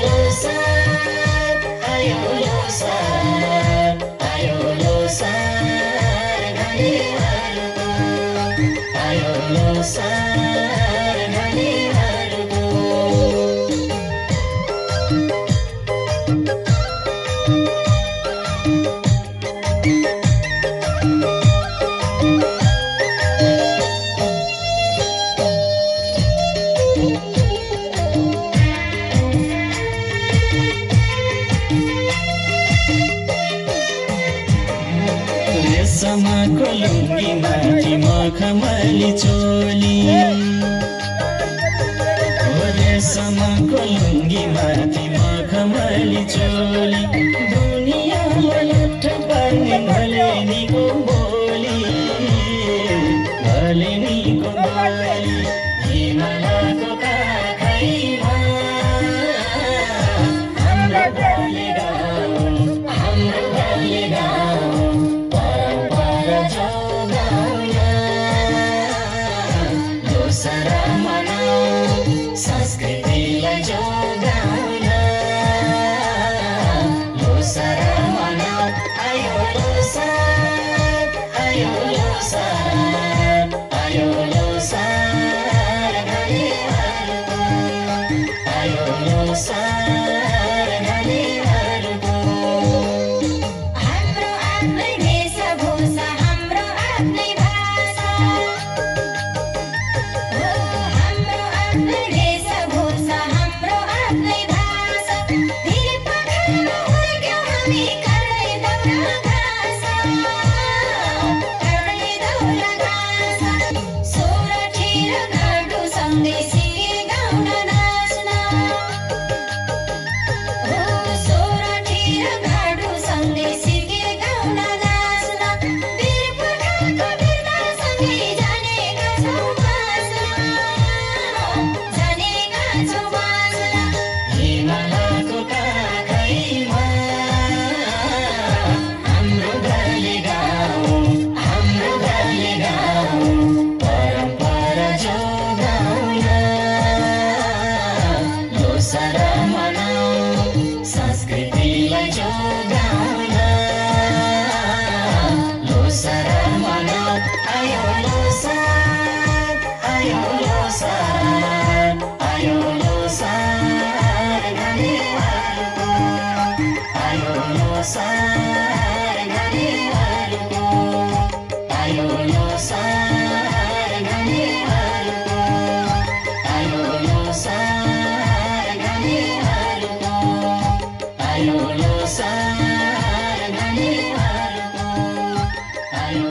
लोसार आयो लोसार घडीहरूको आयो लोसार घडीहरूको रेशमको लुङ्गी माथि मखमली चोली रेशमको लुङ्गी माथि मखमली चोली दुनियाँमा लट्ठ पर्ने भलेनीको बोली भलेनीको बोली हिमालको काखैमा हाम्रो गली गाउँ परम्परा जोगाउन लोसार मनाऊ संस्कृतिलाई जोगाउन लोसार मनाऊ आयो लोसार आयो लोसार आयो लोसार घडीहरूको आयो लोसार घडीहरूको हाम्रो आफ्नै वेशभूषा हाम्रो आफ्नै भाषा हो हाम्रो आफ्नै वेशभूषा हाम्रो आफ्नै भाषा वीर पाखामा हुर्क्यौँ हामी गर्दै दौरा घाँस सोरठी र घाँटु सँगै सिके गाउन नाच्न हो सोरठी र घाँटु सँगै सिके गाउन नाच्न वीर पुर्खाको वीरतासँगै जानेका छौँ बाँच्न हिमालको काखैमा हाम्रो गली गाउँ परम्परा जोगाउन लोसार मनाऊ संस्कृतिलाई जोगाउन लोसार मनाऊ आयो लोसार आयो लोसार आयो लोसार घडीहरूको आयो लोसार घडीहरूको आयो लोसार